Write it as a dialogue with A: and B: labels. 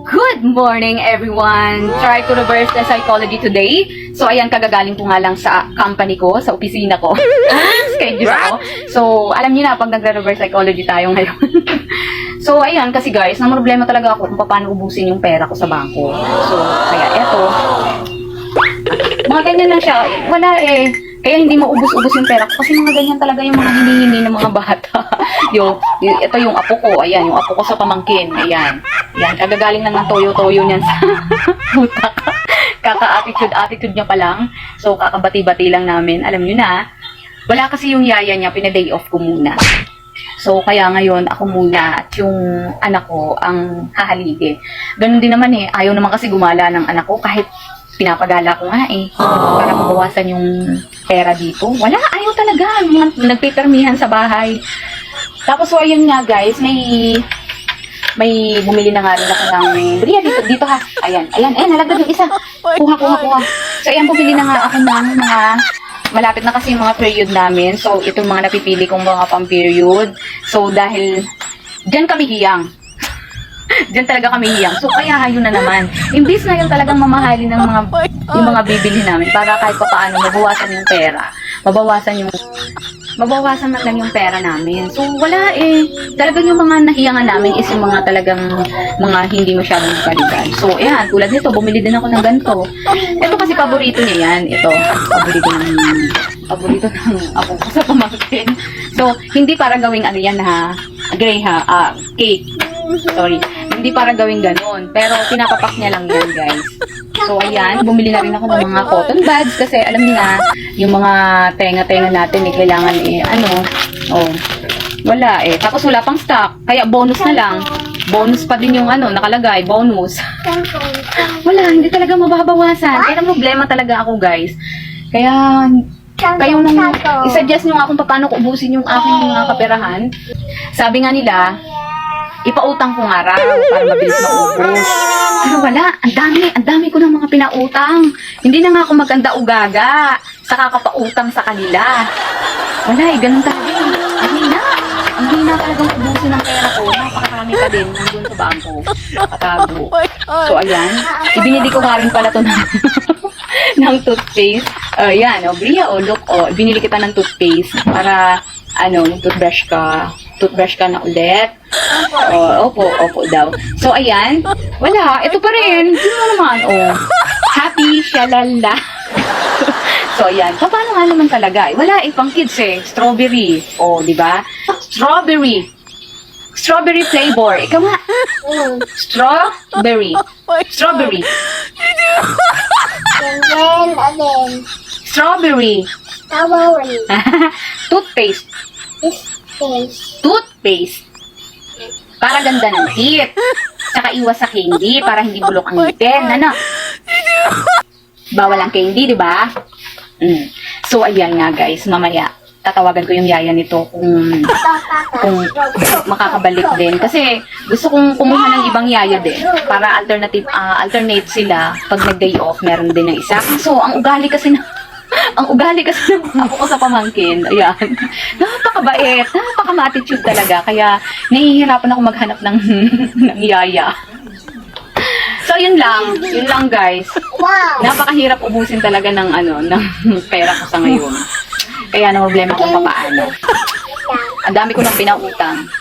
A: Good morning, everyone! Try to reverse the psychology today. So, ayan, kagagaling ko nga lang sa company ko, sa opisina ko. Schedule ako. So, alam niyo na, pag nagre-reverse psychology tayo ngayon. So, ayan, kasi guys, na problema talaga ako kung paano ubusin yung pera ko sa bangko. So, kaya eto. Mga ganyan lang siya. Wala eh. Kaya hindi maubos-ubos yung pera ko. Kasi mga ganyan talaga yung mga hinihingi ng mga bata. Ito yung apo ko. Ayan, yung apo ko sa pamangkin. Ayan. Ayan, kagagaling lang ng toyo-toyo niyan sa utak. Kaka-attitude niya pa lang. So, kakabati-bati lang namin. Alam niyo na, wala kasi yung yaya niya, pina-day off ko muna. So, kaya ngayon, ako muna at yung anak ko ang hahaligin. Ganun din naman eh. Ayaw naman kasi gumala ng anak ko kahit pinapagala ko nga eh. Para mabawasan yung pera dito. Wala, ayaw talaga. Nagpipermihan sa bahay. Tapos, so, ayun nga guys, may bumili na nga rin ako ng Bria dito ha. Ayan, nalagdag yung isa. Kuha. So, ayan, bumili na nga ako ng mga malapit na kasi yung mga period namin. So, itong mga napipili kong mga pang-period. So, dahil dyan kami hiyang. Diyan talaga kami hiyang. So, kaya yun na naman. Imbis na yung talagang mamahalin ng yung mga bibili namin para kahit pa paano mabawasan yung pera. Mabawasan man lang yung pera namin. So, wala eh. Talagang yung mga nahiyangan namin is yung mga talagang mga hindi masyadong kalidad. So, ayan. Tulad nito, bumili din ako ng ganito. Ito kasi paborito niya yan. Ito. Paborito ng ako sa pamangkin. So, hindi para gawing ano yan ha. Cake. Sorry. Hindi para gawing ganun. Pero, pinapapak niya lang yan, guys. So, ayan. Bumili na rin ako ng mga cotton buds. Kasi, alam niyo na, yung mga tenga-tenga natin, kailangan wala eh. Tapos, wala pang stock. Kaya, bonus na lang. Bonus pa din yung nakalagay. Bonus. Wala, hindi talaga mababawasan. Kaya, problema talaga ako, guys. Kaya, kayo nang i-suggest nyo nga kung paano ko ubusin yung aking mga kaperahan. Sabi nga nila, ipautang ko nga raw para mabilis maubos. Pero wala, ang dami ko ng mga pinautang. Hindi na nga ako maganda-ugaga sa kakapautang sa kanila. Wala eh, ganun talaga eh. Ang hina talagang ubusin ng pera ko. Napakarami ka din nandun sa bangko. Katago. So ayan, ibinili ko nga rin pala ito ng toothpaste. Bria, look, binili kita ng toothpaste para, toothbrush ka na ulit. Opo daw. So, ayan. Wala. Ito pa rin. Sino naman? Happy, shalala. So, ayan. Paano nga naman talaga? Wala pang kids eh. Strawberry. Di ba? Strawberry flavor. Ikaw nga. Strawberry.
B: Again.
A: Strawberry. Toothpaste. Para ganda ng teeth. Saka iwas sa candy para hindi bulok ang ngipin. Bawal ang candy, di ba? So, ayan nga guys. Mamaya, tatawagan ko yung yaya nito kung makakabalik din. Kasi gusto kong kumuha ng ibang yaya din. Para alternate sila. Pag nag-day off, meron din ng isa. So, ang ugali kasi ng ako ko sa pamangkin, ayan, napakabait, napaka-attitude talaga, kaya nahihirapan ako maghanap ng yaya. So, yun lang guys. Napakahirap ubusin talaga ng pera ko sa ngayon. Kaya na problema kung paano. Ang dami ko nang pinautang.